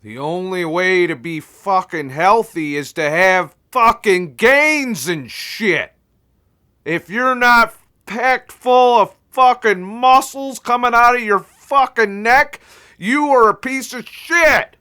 The only way to be fucking healthy is to have fucking gains and shit. If you're not packed full of fucking muscles coming out of your fucking neck, you are a piece of shit.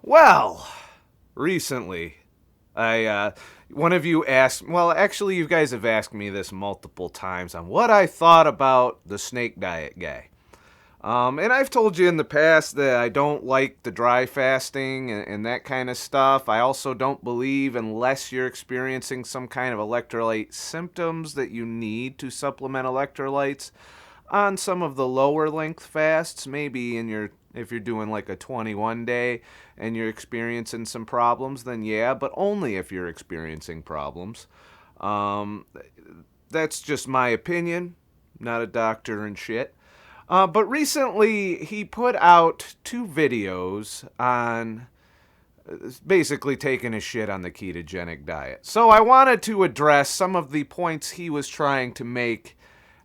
Well, recently, one of you asked, well, actually, you guys have asked me this multiple times on what I thought about the snake diet guy. And I've told you in the past that I don't like the dry fasting and that kind of stuff. I also don't believe, unless you're experiencing some kind of electrolyte symptoms, that you need to supplement electrolytes on some of the lower length fasts, maybe if you're doing like a 21 day and you're experiencing some problems, then yeah, but only if you're experiencing problems. That's just my opinion, not a doctor and shit. But recently he put out 2 videos on basically taking a shit on the ketogenic diet. So I wanted to address some of the points he was trying to make.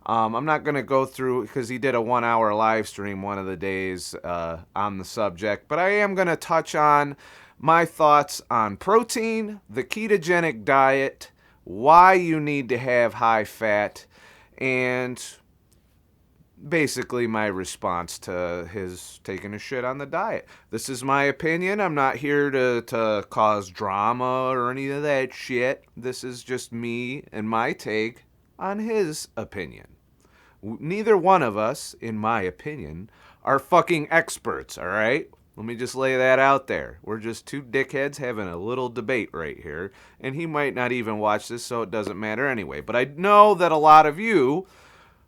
I'm not going to go through, because he did a 1-hour live stream one of the days on the subject, but I am going to touch on my thoughts on protein, the ketogenic diet, why you need to have high fat, and basically my response to his taking a shit on the diet. This is my opinion. I'm not here to cause drama or any of that shit. This is just me and my take on his opinion. Neither one of us, in my opinion, are fucking experts, all right? Let me just lay that out there. We're just 2 dickheads having a little debate right here, and he might not even watch this, so it doesn't matter anyway. But I know that a lot of you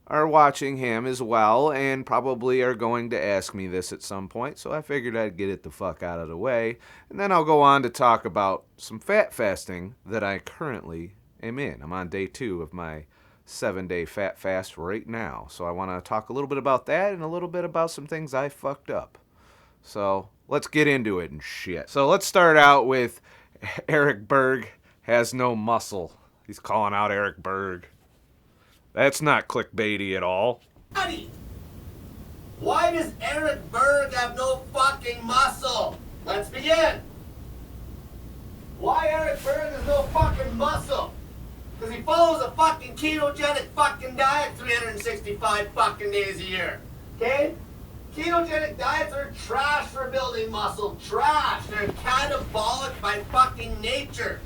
are watching him as well and probably are going to ask me this at some point, so I figured I'd get it the fuck out of the way, and then I'll go on to talk about some fat fasting that I currently am in. I'm on day 2 of my 7-day fat fast right now. So I want to talk a little bit about that and a little bit about some things I fucked up. So let's get into it and shit. So let's start out with Eric Berg has no muscle. He's calling out Eric Berg. That's not clickbaity at all. Why does Eric Berg have no fucking muscle? Let's begin. Why Eric Berg has no fucking muscle? Because he follows a fucking ketogenic fucking diet 365 fucking days a year. Okay? Ketogenic diets are trash for building muscle. Trash. They're catabolic by fucking nature.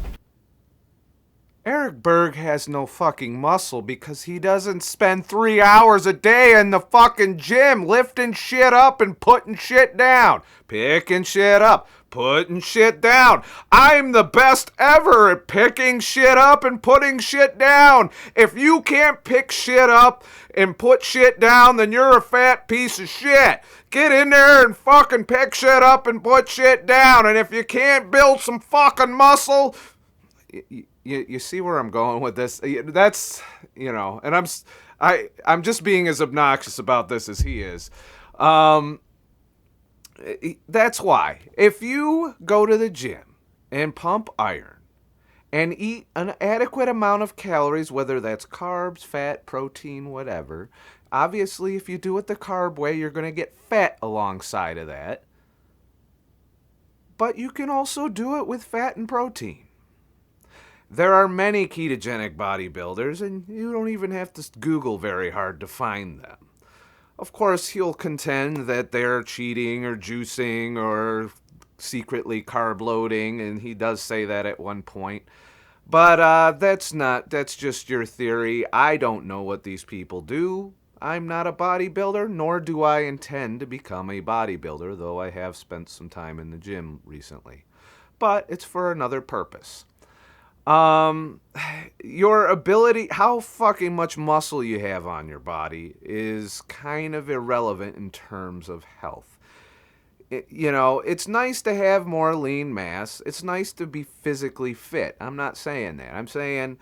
Eric Berg has no fucking muscle because he doesn't spend 3 hours a day in the fucking gym lifting shit up and putting shit down. Picking shit up, putting shit down. I'm the best ever at picking shit up and putting shit down. If you can't pick shit up and put shit down, then you're a fat piece of shit. Get in there and fucking pick shit up and put shit down. And if you can't build some fucking muscle, you see where I'm going with this? That's, and I'm just being as obnoxious about this as he is. That's why. If you go to the gym and pump iron and eat an adequate amount of calories, whether that's carbs, fat, protein, whatever, obviously if you do it the carb way, you're going to get fat alongside of that. But you can also do it with fat and protein. There are many ketogenic bodybuilders, and you don't even have to Google very hard to find them. Of course, he'll contend that they're cheating or juicing or secretly carb loading, and he does say that at one point. But that's just your theory. I don't know what these people do. I'm not a bodybuilder, nor do I intend to become a bodybuilder, though I have spent some time in the gym recently. But it's for another purpose. Your ability, how fucking much muscle you have on your body is kind of irrelevant in terms of health. It's nice to have more lean mass. It's nice to be physically fit. I'm not saying that. I'm saying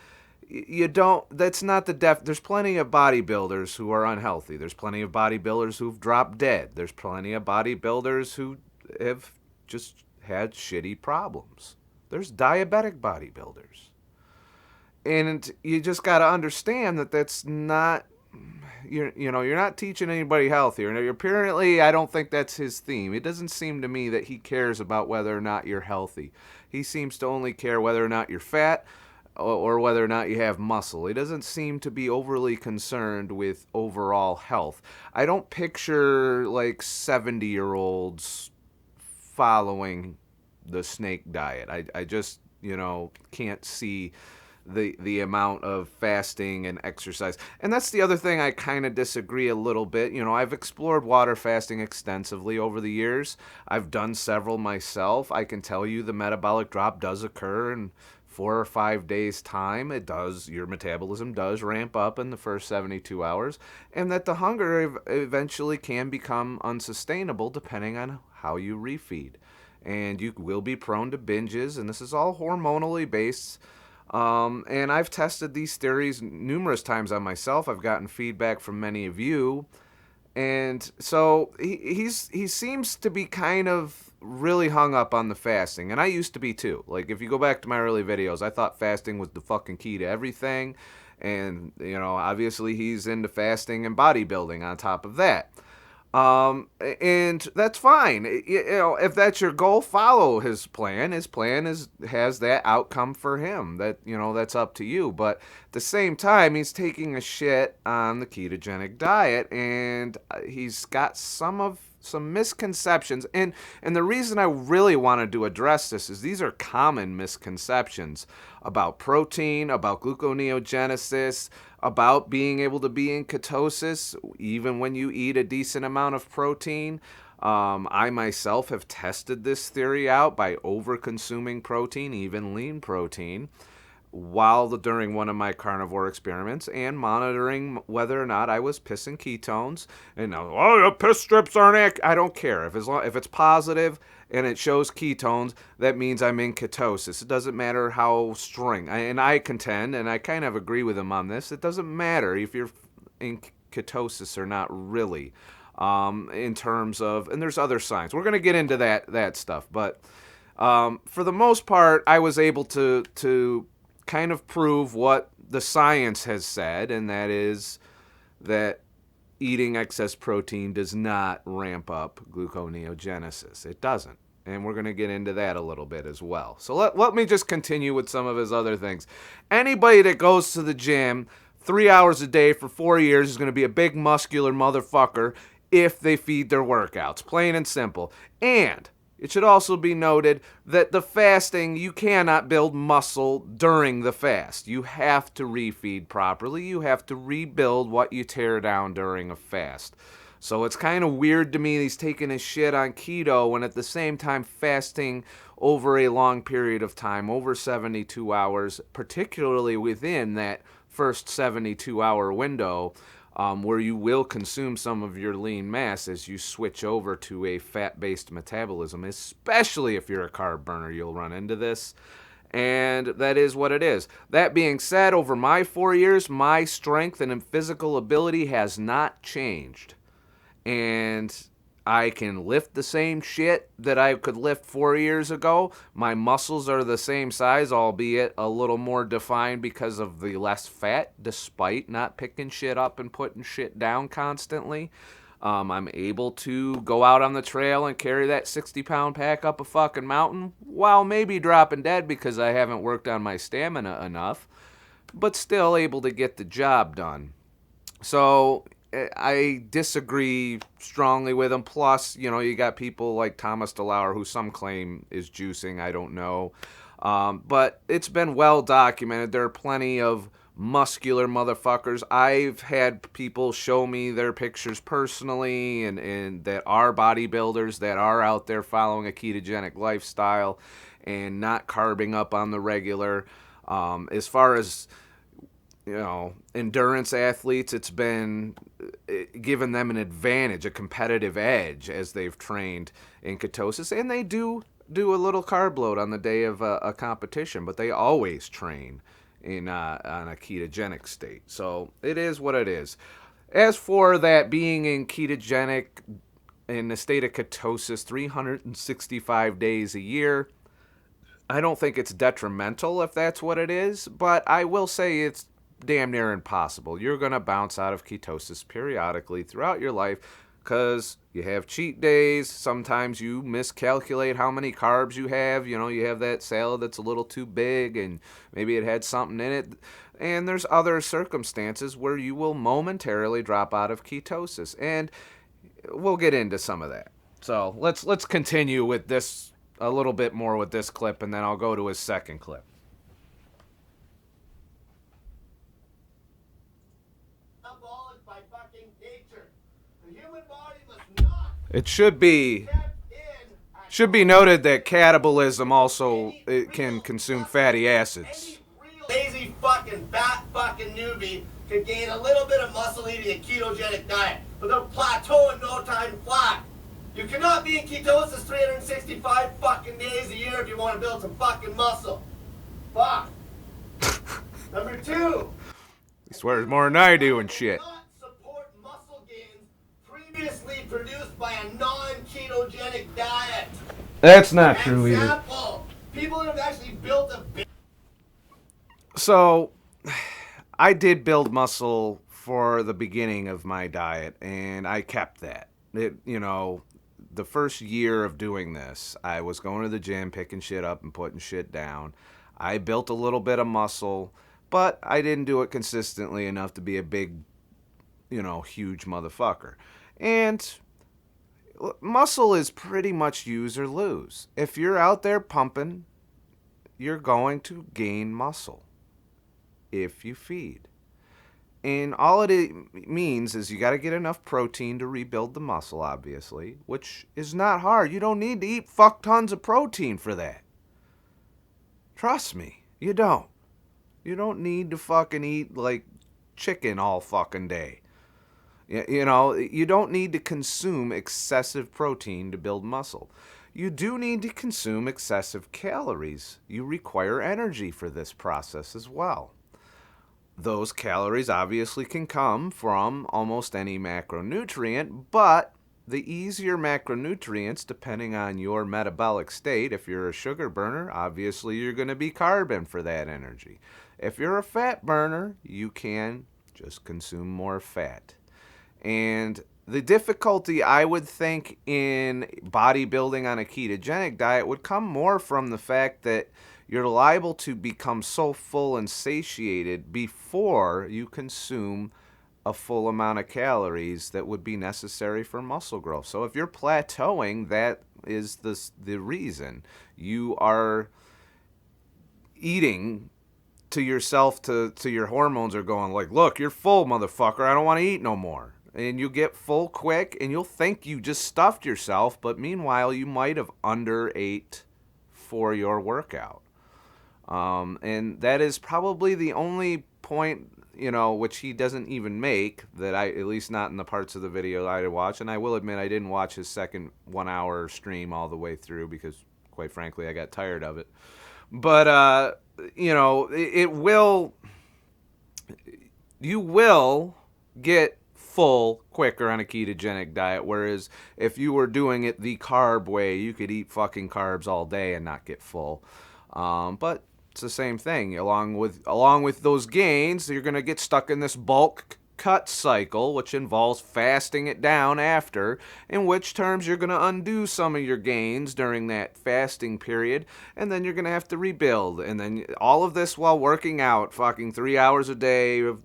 you don't, that's not the there's plenty of bodybuilders who are unhealthy. There's plenty of bodybuilders who've dropped dead. There's plenty of bodybuilders who have just had shitty problems. There's diabetic bodybuilders. And you just got to understand that that's not, you're not teaching anybody health here. Now, apparently, I don't think that's his theme. It doesn't seem to me that he cares about whether or not you're healthy. He seems to only care whether or not you're fat or whether or not you have muscle. He doesn't seem to be overly concerned with overall health. I don't picture like 70-year-olds following the snake diet. I just, can't see the amount of fasting and exercise. And that's the other thing I kind of disagree a little bit. I've explored water fasting extensively over the years. I've done several myself. I can tell you the metabolic drop does occur in 4 or 5 days time. It does, your metabolism does ramp up in the first 72 hours, and that the hunger eventually can become unsustainable depending on how you refeed. And you will be prone to binges, and this is all hormonally based. And I've tested these theories numerous times on myself. I've gotten feedback from many of you. And so he seems to be kind of really hung up on the fasting. And I used to be too. Like, if you go back to my early videos, I thought fasting was the fucking key to everything. And, obviously he's into fasting and bodybuilding on top of that. And that's fine. If that's your goal, follow his plan. His plan has that outcome for him. That's up to you. But at the same time, he's taking a shit on the ketogenic diet, and he's got some misconceptions. And the reason I really wanted to address this is these are common misconceptions about protein, about gluconeogenesis, about being able to be in ketosis even when you eat a decent amount of protein. I myself have tested this theory out by over-consuming protein, even lean protein, during one of my carnivore experiments, and monitoring whether or not I was pissing ketones. And the piss strips aren't. I don't care if it's positive and it shows ketones. That means I'm in ketosis. It doesn't matter how strong. And I contend, and I kind of agree with him on this. It doesn't matter if you're in ketosis or not, really. In terms of, and there's other signs. We're gonna get into that stuff, but for the most part, I was able to kind of prove what the science has said, and that is that eating excess protein does not ramp up gluconeogenesis. It doesn't. And we're going to get into that a little bit as well. So let me just continue with some of his other things. Anybody that goes to the gym 3 hours a day for 4 years is going to be a big muscular motherfucker if they feed their workouts. Plain and simple. And it should also be noted that the fasting, you cannot build muscle during the fast. You have to refeed properly. You have to rebuild what you tear down during a fast. So it's kind of weird to me he's taking his shit on keto when at the same time fasting over a long period of time, over 72 hours, particularly within that first 72-hour window, where you will consume some of your lean mass as you switch over to a fat-based metabolism, especially if you're a carb burner, you'll run into this. And that is what it is. That being said, over my 4 years, my strength and physical ability has not changed. And I can lift the same shit that I could lift 4 years ago. My muscles are the same size, albeit a little more defined because of the less fat, despite not picking shit up and putting shit down constantly. I'm able to go out on the trail and carry that 60-pound pack up a fucking mountain while maybe dropping dead because I haven't worked on my stamina enough, but still able to get the job done. So I disagree strongly with him. Plus, you got people like Thomas DeLauer, who some claim is juicing. I don't know. But it's been well documented. There are plenty of muscular motherfuckers. I've had people show me their pictures personally and that are bodybuilders that are out there following a ketogenic lifestyle and not carbing up on the regular. As far as endurance athletes, it's been given them an advantage, a competitive edge as they've trained in ketosis, and they do a little carb load on the day of a competition, but they always train in on a ketogenic state. So it is what it is. As for that being in ketogenic, in a state of ketosis 365 days a year, I don't think it's detrimental if that's what it is, but I will say it's damn near impossible. You're going to bounce out of ketosis periodically throughout your life because you have cheat days. Sometimes you miscalculate how many carbs you have. You have that salad that's a little too big and maybe it had something in it. And there's other circumstances where you will momentarily drop out of ketosis. And we'll get into some of that. So let's continue with this a little bit more with this clip, and then I'll go to his second clip. Catabolic by fucking nature. The human body must not. It should be noted that catabolism also it can consume fatty acids. Lazy fucking fat fucking newbie can gain a little bit of muscle eating a ketogenic diet, but they'll plateau in no time flat. You cannot be in ketosis 365 fucking days a year if you want to build some fucking muscle. Fuck. Number 2. He swears more than I do and shit. Not support muscle gains previously produced by a non-ketogenic diet. That's not true either. Example, people that have actually built a big... So, I did build muscle for the beginning of my diet, and I kept that. The first year of doing this, I was going to the gym, picking shit up and putting shit down. I built a little bit of muscle, but I didn't do it consistently enough to be a big, huge motherfucker. And muscle is pretty much use or lose. If you're out there pumping, you're going to gain muscle if you feed. And all it means is you got to get enough protein to rebuild the muscle, obviously, which is not hard. You don't need to eat fuck tons of protein for that. Trust me, you don't. You don't need to fucking eat like chicken all fucking day. You don't need to consume excessive protein to build muscle. You do need to consume excessive calories. You require energy for this process as well. Those calories obviously can come from almost any macronutrient, but the easier macronutrients, depending on your metabolic state, if you're a sugar burner, obviously you're going to be carbon for that energy. If you're a fat burner, you can just consume more fat. And the difficulty, I would think, in bodybuilding on a ketogenic diet would come more from the fact that you're liable to become so full and satiated before you consume a full amount of calories that would be necessary for muscle growth. So if you're plateauing, that is the reason. You are eating to yourself, to your hormones are going like, look, you're full, motherfucker, I don't want to eat no more. And you get full quick, and you'll think you just stuffed yourself, but meanwhile, you might have underate for your workout. And that is probably the only point, which he doesn't even make, that at least not in the parts of the video I watch. And I will admit I didn't watch his second 1 hour stream all the way through because, quite frankly, I got tired of it. But, you will get full quicker on a ketogenic diet, whereas if you were doing it the carb way, you could eat fucking carbs all day and not get full. But it's the same thing. Along with those gains, you're going to get stuck in this bulk cut cycle, which involves fasting it down after, in which terms you're going to undo some of your gains during that fasting period, and then you're going to have to rebuild. And then all of this while working out fucking 3 hours a day of,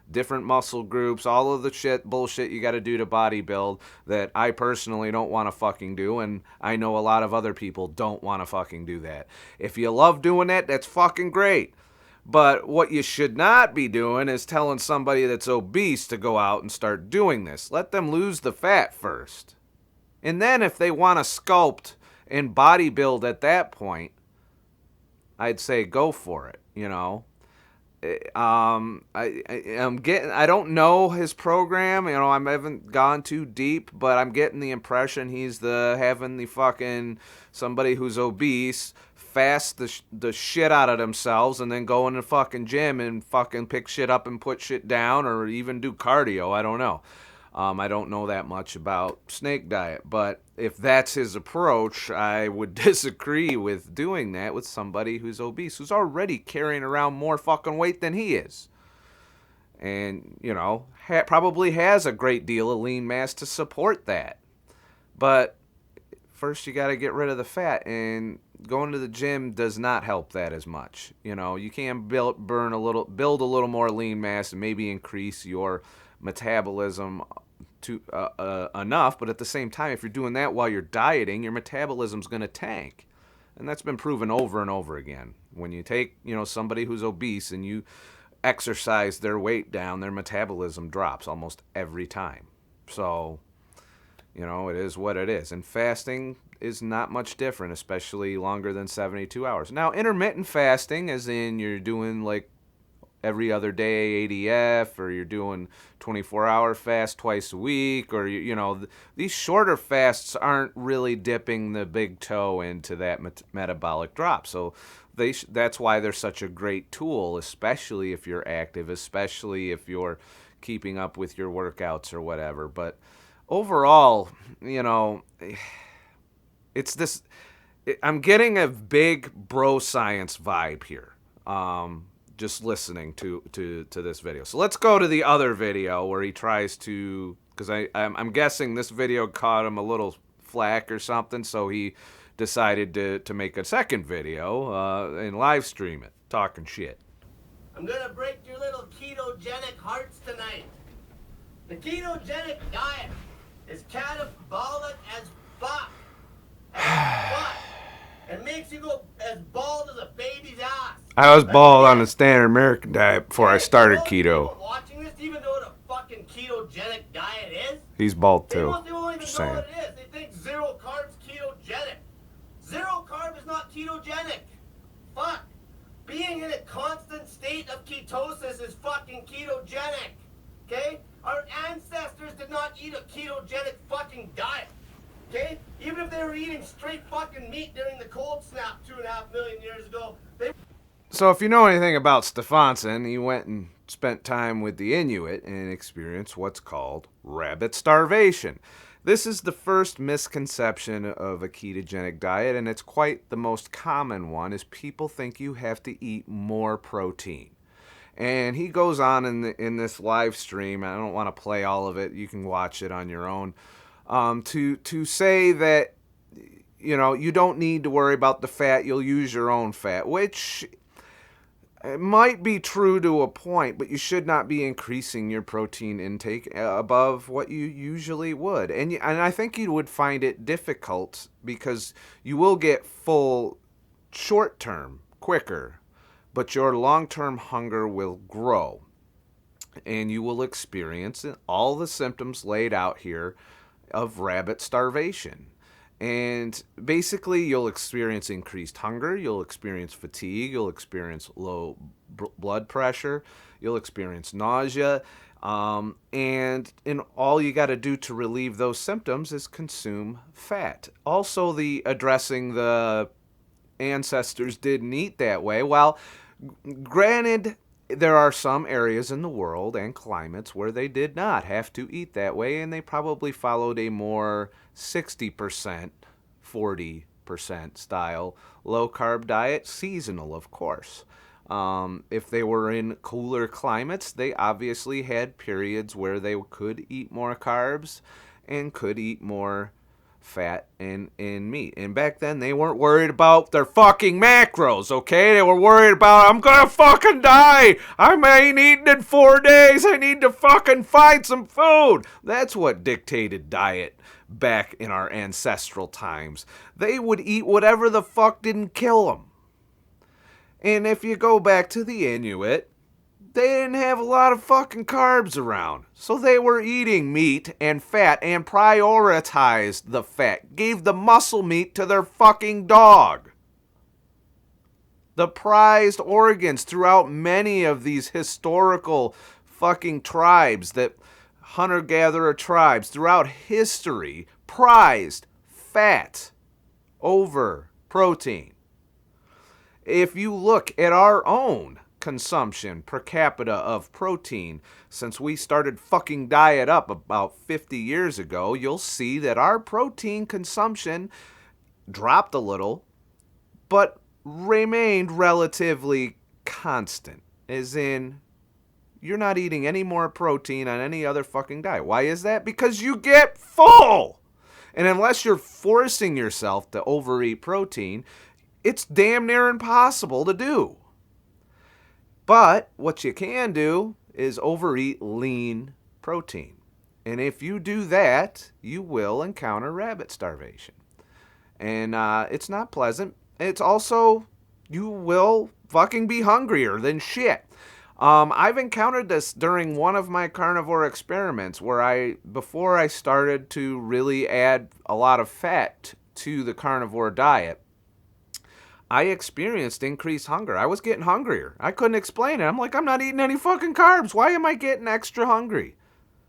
different muscle groups, all of the bullshit you got to do to bodybuild that I personally don't want to fucking do, and I know a lot of other people don't want to fucking do that. If you love doing that, that's fucking great. But what you should not be doing is telling somebody that's obese to go out and start doing this. Let them lose the fat first. And then if they want to sculpt and bodybuild at that point, I'd say go for it, I don't know his program. I haven't gone too deep, but I'm getting the impression he's having the fucking somebody who's obese fast the shit out of themselves and then go in the fucking gym and fucking pick shit up and put shit down or even do cardio. I don't know. I don't know that much about snake diet, but if that's his approach, I would disagree with doing that with somebody who's obese, who's already carrying around more fucking weight than he is. And, probably has a great deal of lean mass to support that. But first you got to get rid of the fat, and going to the gym does not help that as much. You can build a little more lean mass and maybe increase your metabolism to enough, but at the same time, if you're doing that while you're dieting, your metabolism's going to tank. And that's been proven over and over again. When you take, somebody who's obese and you exercise their weight down, their metabolism drops almost every time. So, it is what it is. And fasting is not much different, especially longer than 72 hours. Now, intermittent fasting, as in you're doing like every other day ADF, or you're doing 24-hour fast twice a week, or these shorter fasts aren't really dipping the big toe into that metabolic drop. So that's why they're such a great tool, especially if you're active, especially if you're keeping up with your workouts or whatever. But overall, it's this. I'm getting a big bro science vibe here. Just listening to this video. So let's go to the other video where he tries to, because I'm guessing this video caught him a little flack or something, so he decided to make a second video and live stream it, talking shit. I'm gonna break your little ketogenic hearts tonight. The ketogenic diet is catabolic as fuck. It makes you go as bald as a baby's ass. I was bald on the standard American diet before I started keto. Watching this, even know what a fucking ketogenic diet is? He's bald They too. don't even know what it Just saying. is. They think zero carbs ketogenic. Zero carb is not ketogenic. Fuck. Being in a constant state of ketosis is fucking ketogenic. Okay? Our ancestors did not eat a ketogenic fucking diet. Okay? Even if they were eating straight fucking meat during the cold snap 2.5 million years ago, So if you know anything about Stefansson, he went and spent time with the Inuit and experienced what's called rabbit starvation. This is the first misconception of a ketogenic diet, and it's quite the most common one, is people think you have to eat more protein. And he goes on in this live stream, I don't want to play all of it, you can watch it on your own, to say that, you don't need to worry about the fat, you'll use your own fat, which it might be true to a point, but you should not be increasing your protein intake above what you usually would. And I think you would find it difficult because you will get full short-term quicker, but your long-term hunger will grow. And you will experience all the symptoms laid out here of rabbit starvation. And basically, you'll experience increased hunger, you'll experience fatigue, you'll experience low blood pressure, you'll experience nausea, and all you got to do to relieve those symptoms is consume fat. Also, addressing the ancestors didn't eat that way. Well, granted, there are some areas in the world and climates where they did not have to eat that way, and they probably followed a more 60%, 40% style low-carb diet, seasonal, of course. If they were in cooler climates, they obviously had periods where they could eat more carbs and could eat more fat and meat. And back then, they weren't worried about their fucking macros, okay? They were worried about, I'm gonna fucking die! I ain't eaten in 4 days! I need to fucking find some food! That's what dictated diet back in our ancestral times. They would eat whatever the fuck didn't kill them. And if you go back to the Inuit, they didn't have a lot of fucking carbs around. So they were eating meat and fat and prioritized the fat. Gave the muscle meat to their fucking dog. The prized organs throughout many of these historical fucking tribes, that hunter-gatherer tribes throughout history, prized fat over protein. If you look at our own consumption per capita of protein since we started fucking diet up about 50 years ago, you'll see that our protein consumption dropped a little, but remained relatively constant. As in, you're not eating any more protein on any other fucking diet. Why is that? Because you get full. And unless you're forcing yourself to overeat protein, it's damn near impossible to do. But what you can do is overeat lean protein. And if you do that, you will encounter rabbit starvation. And it's not pleasant. It's also, you will fucking be hungrier than shit. I've encountered this during one of my carnivore experiments where before I started to really add a lot of fat to the carnivore diet, I experienced increased hunger. I was getting hungrier. I couldn't explain it. I'm like, I'm not eating any fucking carbs. Why am I getting extra hungry?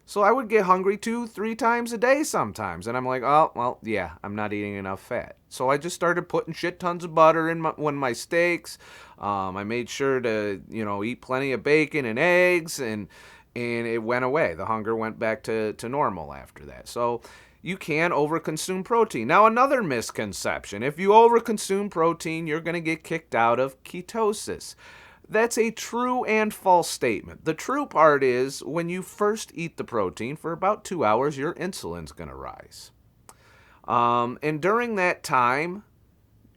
So I would get hungry 2-3 times a day sometimes. And I'm like, oh, well, yeah, I'm not eating enough fat. So I just started putting shit tons of butter in my steaks. I made sure to, eat plenty of bacon and eggs, and it went away. The hunger went back to normal after that. So you can overconsume protein. Now, another misconception. If you overconsume protein, you're going to get kicked out of ketosis. That's a true and false statement. The true part is when you first eat the protein for about 2 hours, your insulin's going to rise. And during that time,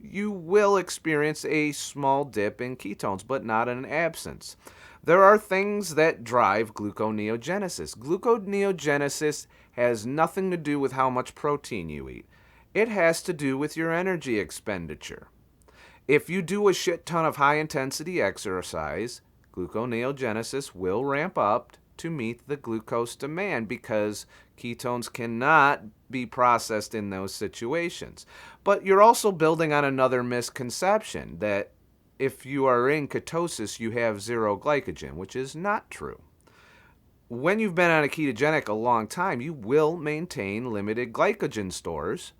you will experience a small dip in ketones, but not an absence. There are things that drive gluconeogenesis. Gluconeogenesis has nothing to do with how much protein you eat. It has to do with your energy expenditure. If you do a shit ton of high-intensity exercise, gluconeogenesis will ramp up to meet the glucose demand because ketones cannot be processed in those situations. But you're also building on another misconception that if you are in ketosis, you have zero glycogen, which is not true. When you've been on a ketogenic a long time, you will maintain limited glycogen stores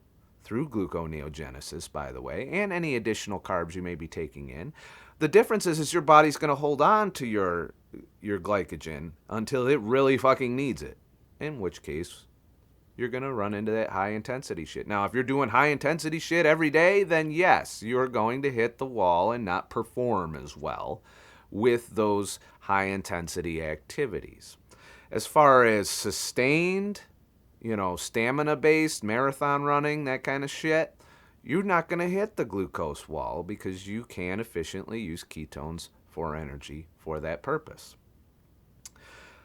through gluconeogenesis, by the way, and any additional carbs you may be taking in. The difference is your body's going to hold on to your glycogen until it really fucking needs it, in which case you're going to run into that high-intensity shit. Now, if you're doing high-intensity shit every day, then yes, you're going to hit the wall and not perform as well with those high-intensity activities. As far as sustained, stamina-based, marathon running, that kind of shit, you're not going to hit the glucose wall because you can efficiently use ketones for energy for that purpose.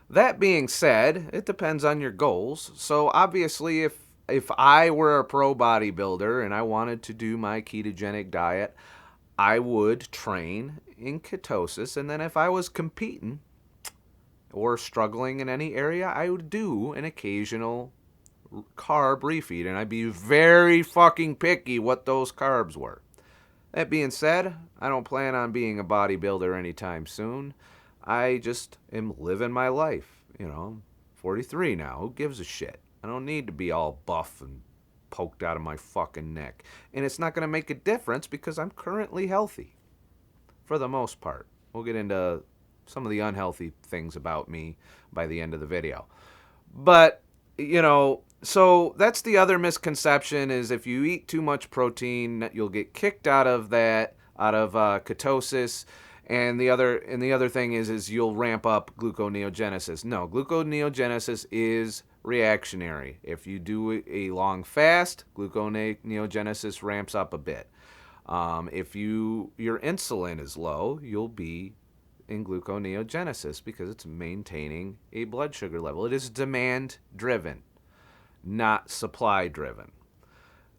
That being said, it depends on your goals. So obviously, if I were a pro bodybuilder and I wanted to do my ketogenic diet, I would train in ketosis. And then if I was competing or struggling in any area, I would do an occasional carb refeed, and I'd be very fucking picky what those carbs were. That being said, I don't plan on being a bodybuilder anytime soon. I just am living my life. I'm 43 now. Who gives a shit? I don't need to be all buff and poked out of my fucking neck. And it's not going to make a difference because I'm currently healthy. For the most part. We'll get into some of the unhealthy things about me by the end of the video. But, so that's the other misconception is if you eat too much protein, you'll get kicked out of ketosis. And the other thing is you'll ramp up gluconeogenesis. No, gluconeogenesis is reactionary. If you do a long fast, gluconeogenesis ramps up a bit. If your insulin is low, you'll be in gluconeogenesis because it's maintaining a blood sugar level. It is demand driven, not supply driven.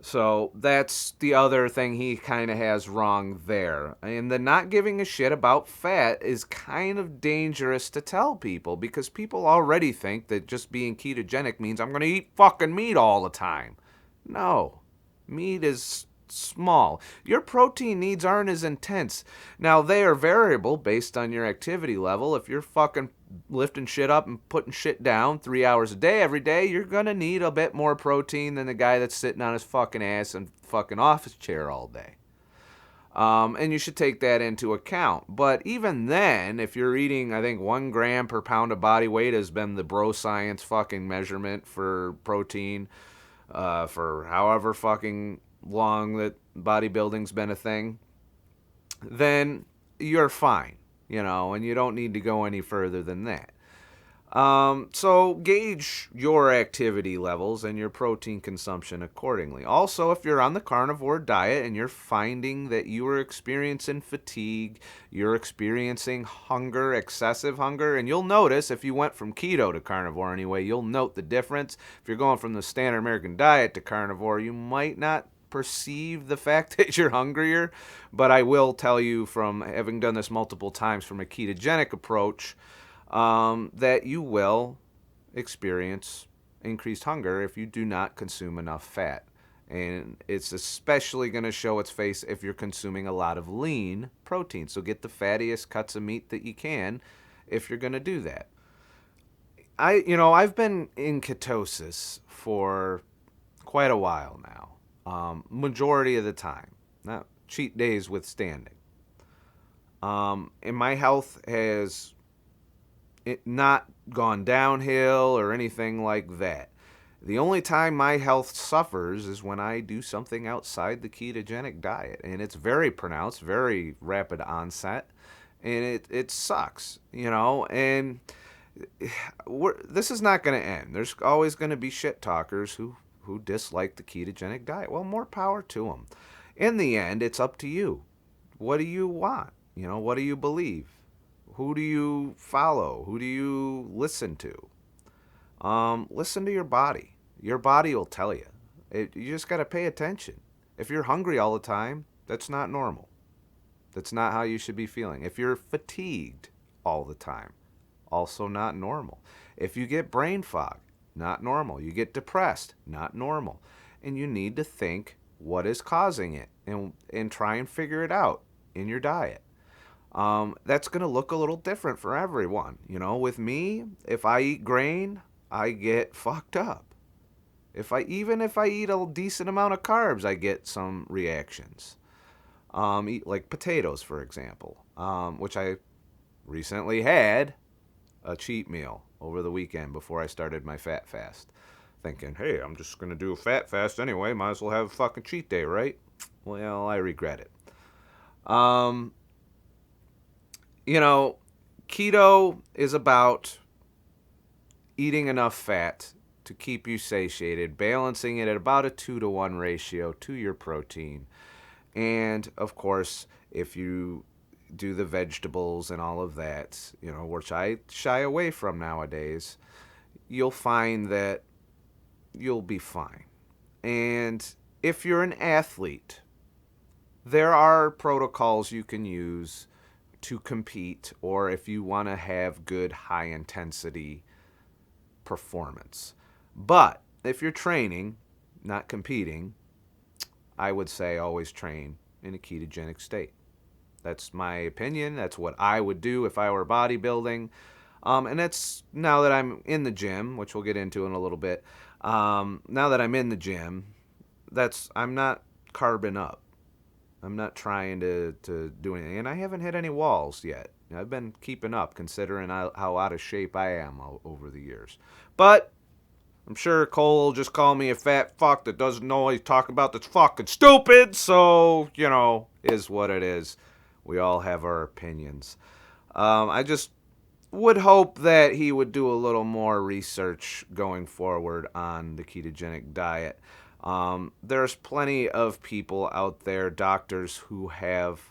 So that's the other thing he kind of has wrong there. And the not giving a shit about fat is kind of dangerous to tell people because people already think that just being ketogenic means I'm going to eat fucking meat all the time. No. Meat is small. Your protein needs aren't as intense. Now, they are variable based on your activity level. If you're fucking lifting shit up and putting shit down 3 hours a day every day, you're gonna need a bit more protein than the guy that's sitting on his fucking ass and fucking office chair all day. And you should take that into account. But even then, if you're eating, I think 1 gram per pound of body weight has been the bro science fucking measurement for protein for however fucking long that bodybuilding's been a thing, then you're fine, and you don't need to go any further than that. So gauge your activity levels and your protein consumption accordingly. Also, if you're on the carnivore diet and you're finding that you are experiencing fatigue, you're experiencing hunger, excessive hunger, and you'll notice if you went from keto to carnivore anyway, you'll note the difference. If you're going from the standard American diet to carnivore, you might not perceive the fact that you're hungrier, but I will tell you from having done this multiple times from a ketogenic approach, that you will experience increased hunger if you do not consume enough fat. And it's especially going to show its face if you're consuming a lot of lean protein. So get the fattiest cuts of meat that you can if you're going to do that. I've been in ketosis for quite a while now, majority of the time, not cheat days withstanding. And my health has not gone downhill or anything like that. The only time my health suffers is when I do something outside the ketogenic diet, and it's very pronounced, very rapid onset, and it sucks, and this is not going to end. There's always going to be shit talkers who dislike the ketogenic diet. Well, more power to them. In the end, it's up to you. What do you want? What do you believe? Who do you follow? Who do you listen to? Listen to your body. Your body will tell you. You just got to pay attention. If you're hungry all the time, that's not normal. That's not how you should be feeling. If you're fatigued all the time, also not normal. If you get brain fog, not normal. You get depressed, not normal. And you need to think what is causing it and try and figure it out in your diet. That's going to look a little different for everyone. With me, if I eat grain, I get fucked up. Even if I eat a decent amount of carbs, I get some reactions. Eat like potatoes, for example, which I recently had a cheat meal over the weekend before I started my fat fast. Thinking, hey, I'm just going to do a fat fast anyway. Might as well have a fucking cheat day, right? Well, I regret it. Keto is about eating enough fat to keep you satiated, balancing it at about a 2-to-1 ratio to your protein. And, of course, if you do the vegetables and all of that, which I shy away from nowadays, you'll find that you'll be fine. And if you're an athlete, there are protocols you can use to compete, or if you want to have good high intensity performance. But if you're training, not competing, I would say always train in a ketogenic state. That's my opinion. That's what I would do if I were bodybuilding. And that's now that I'm in the gym, which we'll get into in a little bit. Now that I'm in the gym, I'm not carbing up. I'm not trying to do anything. And I haven't hit any walls yet. I've been keeping up, considering how out of shape I am over the years. But I'm sure Cole will just call me a fat fuck that doesn't know what he's talking about, that's fucking stupid. So, is what it is. We all have our opinions. I just would hope that he would do a little more research going forward on the ketogenic diet. There's plenty of people out there, doctors who have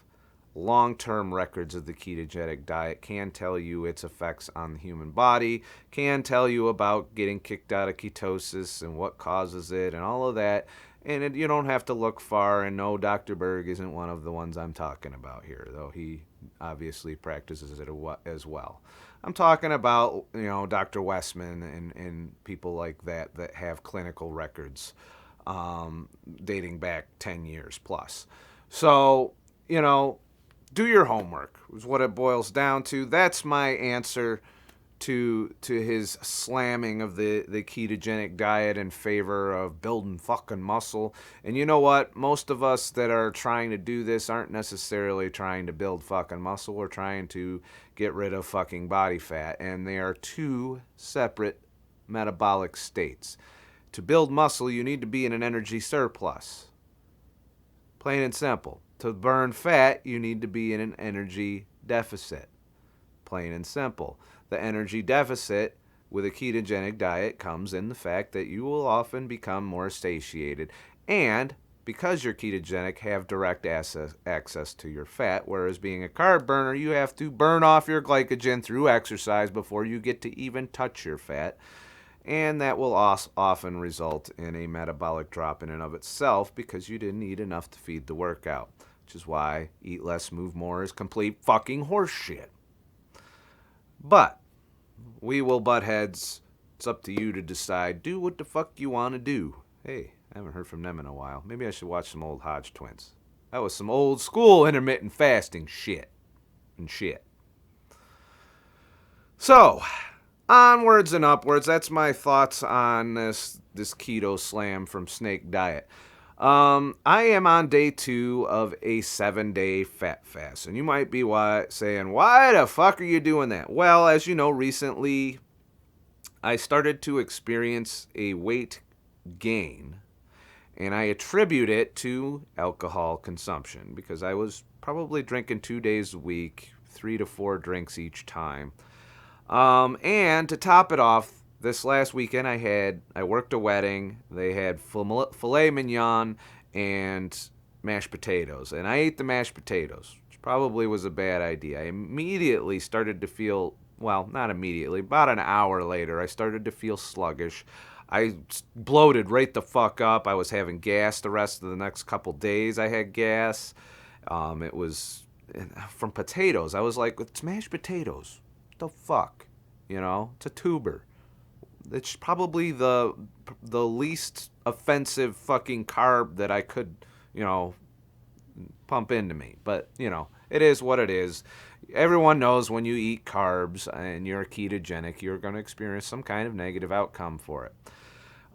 long-term records of the ketogenic diet, can tell you its effects on the human body, can tell you about getting kicked out of ketosis and what causes it and all of that. And you don't have to look far, and no, Dr. Berg isn't one of the ones I'm talking about here, though he obviously practices it as well. I'm talking about, Dr. Westman and people like that have clinical records. dating back 10 years plus. So, do your homework is what it boils down to. That's my answer to his slamming of the ketogenic diet in favor of building fucking muscle. And you know what? Most of us that are trying to do this aren't necessarily trying to build fucking muscle. We're trying to get rid of fucking body fat. And they are two separate metabolic states. To build muscle, you need to be in an energy surplus. Plain and simple. To burn fat, you need to be in an energy deficit. Plain and simple. The energy deficit with a ketogenic diet comes in the fact that you will often become more satiated, and because you're ketogenic, have direct access to your fat, whereas being a carb burner, you have to burn off your glycogen through exercise before you get to even touch your fat, and that will often result in a metabolic drop in and of itself because you didn't eat enough to feed the workout, which is why eat less, move more is complete fucking horseshit. But we will butt heads. It's up to you to decide. Do what the fuck you want to do. Hey, I haven't heard from them in a while. Maybe I should watch some old Hodge twins. That was some old school intermittent fasting shit. So, onwards and upwards. That's my thoughts on this keto slam from Snake Diet. I am on day 2 of a 7-day fat fast. And you might be saying, why the fuck are you doing that? Well, as you know, recently I started to experience a weight gain. And I attribute it to alcohol consumption because I was probably drinking 2 days a week, 3 to 4 drinks each time. And to top it off, this last weekend I worked a wedding. They had filet mignon and mashed potatoes. And I ate the mashed potatoes, which probably was a bad idea. I immediately started to feel, well, not immediately, about an hour later, I started to feel sluggish. I bloated right the fuck up. I was having gas the rest of the next couple days. I had gas. It was from potatoes. I was like, it's mashed potatoes. What the fuck? It's a tuber. It's probably the least offensive fucking carb that I could, pump into me. But, it is what it is. Everyone knows when you eat carbs and you're ketogenic, you're going to experience some kind of negative outcome for it.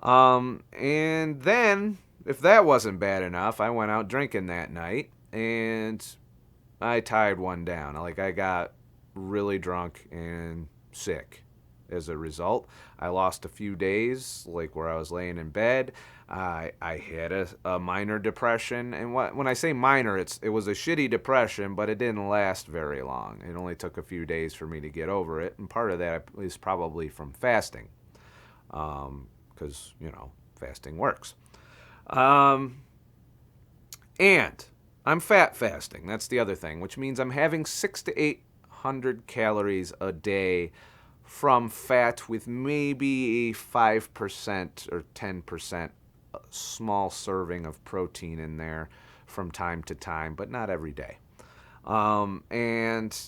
And then, if that wasn't bad enough, I went out drinking that night and I tied one down. Like, I got really drunk and sick. As a result, I lost a few days, like where I was laying in bed. I had a minor depression, and when I say minor, it was a shitty depression, but it didn't last very long. It only took a few days for me to get over it, and part of that is probably from fasting, because fasting works. And I'm fat fasting. That's the other thing, which means I'm having 600 to 800 calories a day from fat with maybe a 5% or 10% small serving of protein in there from time to time, but not every day. And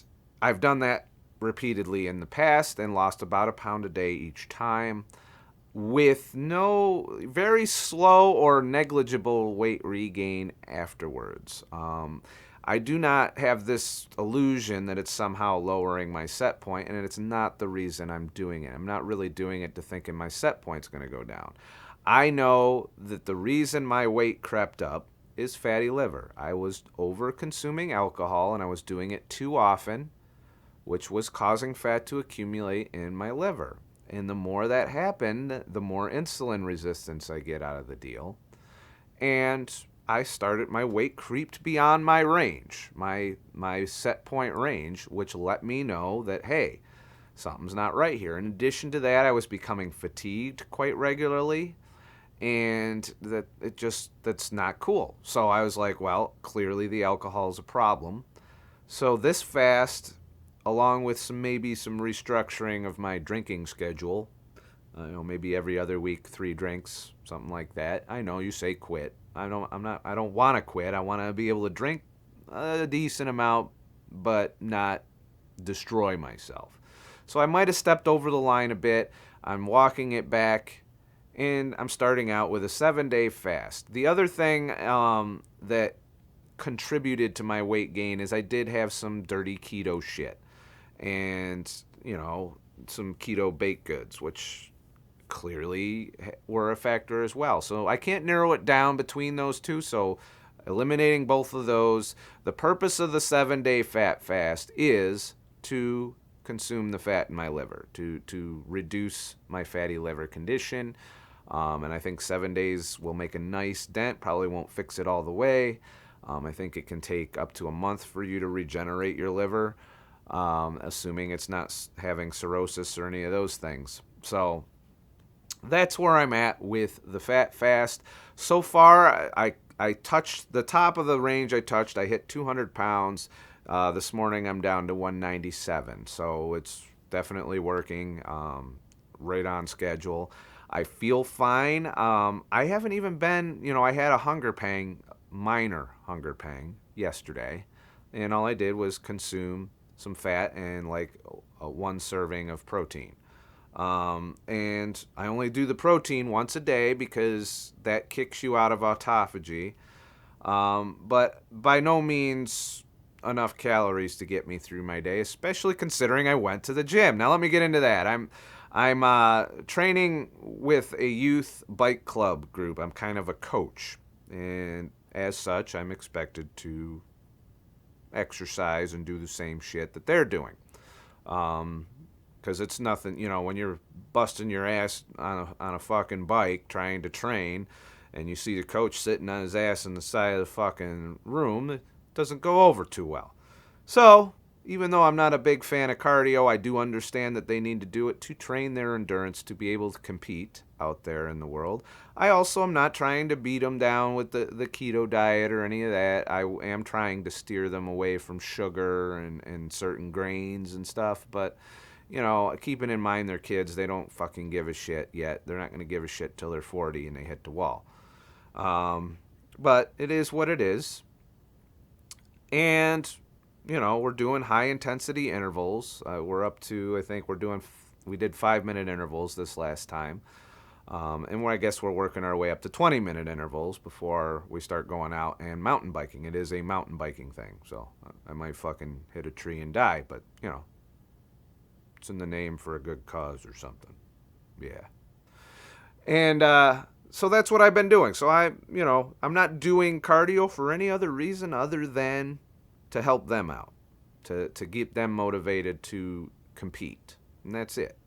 I've done that repeatedly in the past and lost about a pound a day each time with no very slow or negligible weight regain afterwards. I do not have this illusion that it's somehow lowering my set point, and it's not the reason I'm doing it. I'm not really doing it to thinking my set point's going to go down. I know that the reason my weight crept up is fatty liver. I was over-consuming alcohol, and I was doing it too often, which was causing fat to accumulate in my liver. And the more that happened, the more insulin resistance I get out of the deal. And my weight creeped beyond my range, my set point range, which let me know that, hey, something's not right here. In addition to that, I was becoming fatigued quite regularly, and that's not cool. So I was like, well, clearly the alcohol is a problem. So this fast, along with some restructuring of my drinking schedule, maybe every other week, 3 drinks, something like that. I know you say quit. I don't want to quit. I want to be able to drink a decent amount, but not destroy myself. So I might have stepped over the line a bit. I'm walking it back, and I'm starting out with a 7-day fast. The other thing that contributed to my weight gain is I did have some dirty keto shit and, some keto baked goods, which clearly were a factor as well. So I can't narrow it down between those two. So eliminating both of those. The purpose of the 7-day fat fast is to consume the fat in my liver, to reduce my fatty liver condition. And I think 7 days will make a nice dent. Probably won't fix it all the way. I think it can take up to a month for you to regenerate your liver, assuming it's not having cirrhosis or any of those things. So that's where I'm at with the fat fast. So far, I touched the top of the range I touched. I hit 200 pounds. This morning I'm down to 197. So it's definitely working, right on schedule. I feel fine. I haven't even been, I had a minor hunger pang yesterday. And all I did was consume some fat and like one serving of protein. And I only do the protein once a day because that kicks you out of autophagy. But by no means enough calories to get me through my day, especially considering I went to the gym. Now let me get into that. I'm training with a youth bike club group. I'm kind of a coach, and as such, I'm expected to exercise and do the same shit that they're doing. Because it's nothing, when you're busting your ass on a fucking bike trying to train, and you see the coach sitting on his ass on the side of the fucking room, it doesn't go over too well. So, even though I'm not a big fan of cardio, I do understand that they need to do it to train their endurance to be able to compete out there in the world. I also am not trying to beat them down with the keto diet or any of that. I am trying to steer them away from sugar and certain grains and stuff, but keeping in mind they're kids, they don't fucking give a shit yet. They're not going to give a shit till they're 40 and they hit the wall. But it is what it is. And, we're doing high intensity intervals. We're up to, I think we did 5-minute intervals this last time. And I guess we're working our way up to 20-minute intervals before we start going out and mountain biking. It is a mountain biking thing. So I might fucking hit a tree and die, but, it's in the name for a good cause or something. Yeah. And so that's what I've been doing. So I'm not doing cardio for any other reason other than to help them out, to keep them motivated to compete. And that's it.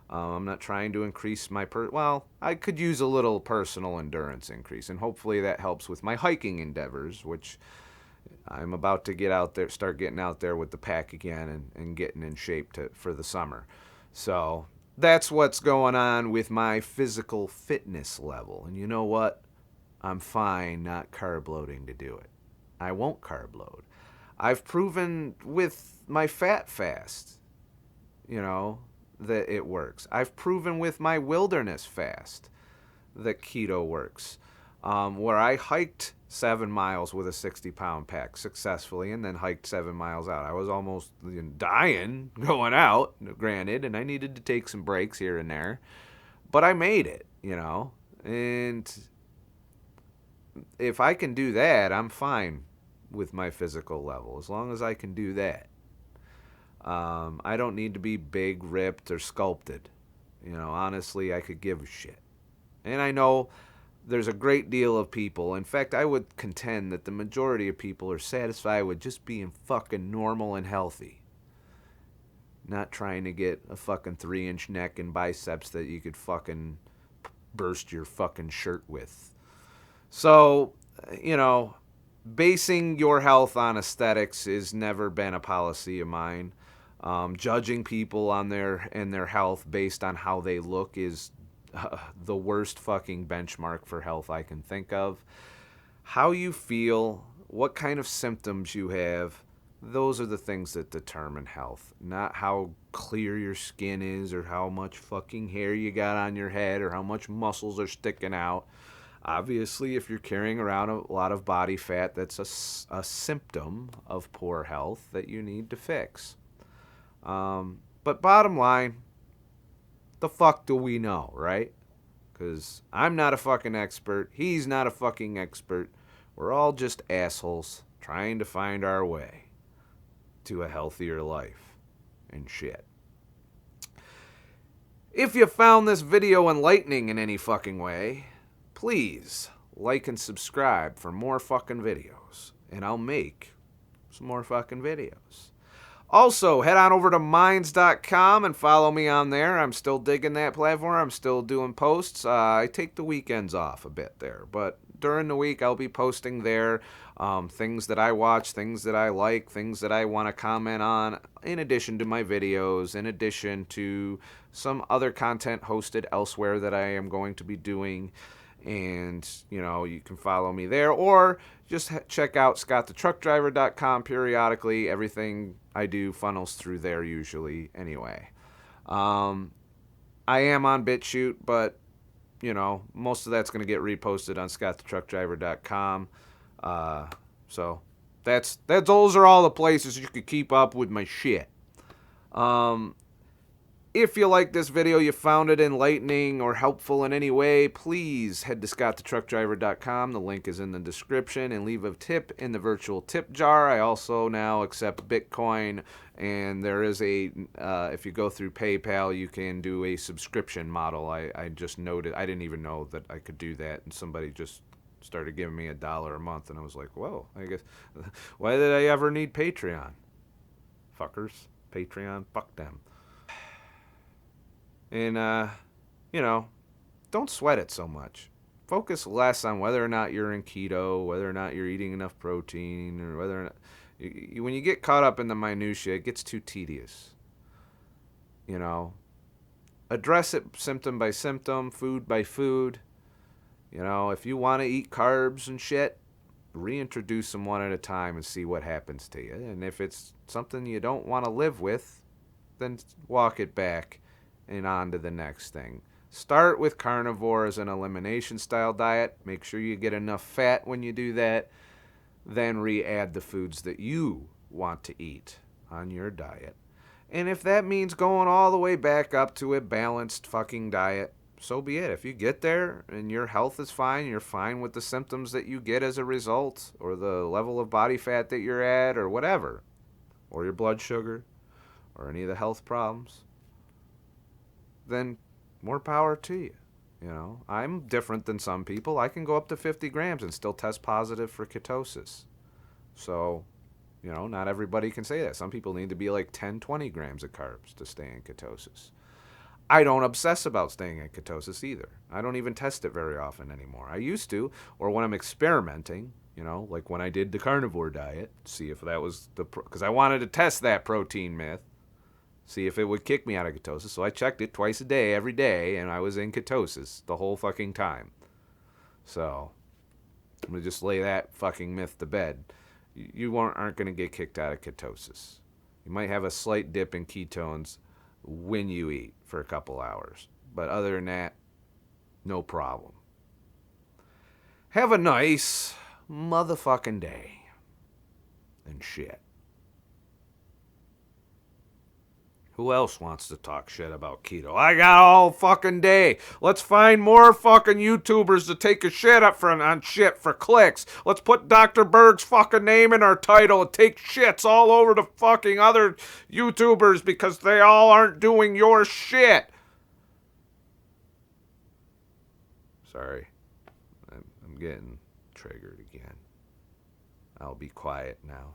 I'm not trying to increase I could use a little personal endurance increase, and hopefully that helps with my hiking endeavors, which I'm about to start getting out there with the pack again and getting in shape for the summer. So that's what's going on with my physical fitness level. And you know what? I'm fine not carb loading to do it. I won't carb load. I've proven with my fat fast, that it works. I've proven with my wilderness fast that keto works. Where I hiked 7 miles with a 60-pound pack successfully and then hiked 7 miles out. I was almost dying going out, granted, and I needed to take some breaks here and there. But I made it, And if I can do that, I'm fine with my physical level, as long as I can do that. I don't need to be big, ripped, or sculpted. Honestly, I could give a shit. And I know there's a great deal of people. In fact, I would contend that the majority of people are satisfied with just being fucking normal and healthy. Not trying to get a fucking 3-inch neck and biceps that you could fucking burst your fucking shirt with. So, basing your health on aesthetics has never been a policy of mine. Judging people on their health based on how they look is the worst fucking benchmark for health I can think of. How you feel, what kind of symptoms you have, those are the things that determine health. Not how clear your skin is or how much fucking hair you got on your head or how much muscles are sticking out. Obviously, if you're carrying around a lot of body fat, that's a symptom of poor health that you need to fix. But bottom line, the fuck do we know, right? Because I'm not a fucking expert. He's not a fucking expert. We're all just assholes trying to find our way to a healthier life and shit. If you found this video enlightening in any fucking way, please like and subscribe for more fucking videos. And I'll make some more fucking videos. Also, head on over to minds.com and follow me on there. I'm still digging that platform. I'm still doing posts. I take the weekends off a bit there, but during the week I'll be posting there things that I watch, things that I like, things that I want to comment on, in addition to my videos, in addition to some other content hosted elsewhere that I am going to be doing. And, you can follow me there, or just check out ScottTheTruckDriver.com periodically. Everything I do funnels through there usually anyway. I am on BitChute, but, most of that's going to get reposted on ScottTheTruckDriver.com. So those are all the places you could keep up with my shit. If you like this video, you found it enlightening or helpful in any way, please head to ScottTheTruckDriver.com. The link is in the description, and leave a tip in the virtual tip jar. I also now accept Bitcoin, and there is if you go through PayPal, you can do a subscription model. I just noted, I didn't even know that I could do that, and somebody just started giving me $1 a month, and I was like, whoa, I guess, why did I ever need Patreon? Fuckers. Patreon, fuck them. And, don't sweat it so much. Focus less on whether or not you're in keto, whether or not you're eating enough protein, or whether or not... When you get caught up in the minutiae, it gets too tedious. Address it symptom by symptom, food by food. If you want to eat carbs and shit, reintroduce them one at a time and see what happens to you. And if it's something you don't want to live with, then walk it back and on to the next thing. Start with carnivore as an elimination style diet. Make sure you get enough fat when you do that. Then re-add the foods that you want to eat on your diet. And if that means going all the way back up to a balanced fucking diet, so be it. If you get there and your health is fine, you're fine with the symptoms that you get as a result, or the level of body fat that you're at, or whatever, or your blood sugar, or any of the health problems, then more power to you. I'm different than some people. I can go up to 50 grams and still test positive for ketosis. So, not everybody can say that. Some people need to be like 10, 20 grams of carbs to stay in ketosis. I don't obsess about staying in ketosis either. I don't even test it very often anymore. I used to, or when I'm experimenting, like when I did the carnivore diet, see if that was because I wanted to test that protein myth. See if it would kick me out of ketosis. So I checked it twice a day, every day, and I was in ketosis the whole fucking time. So I'm going to just lay that fucking myth to bed. You aren't going to get kicked out of ketosis. You might have a slight dip in ketones when you eat for a couple hours. But other than that, no problem. Have a nice motherfucking day. And shit. Who else wants to talk shit about keto? I got all fucking day. Let's find more fucking YouTubers to take a shit up on shit for clicks. Let's put Dr. Berg's fucking name in our title and take shits all over the fucking other YouTubers because they all aren't doing your shit. Sorry. I'm getting triggered again. I'll be quiet now.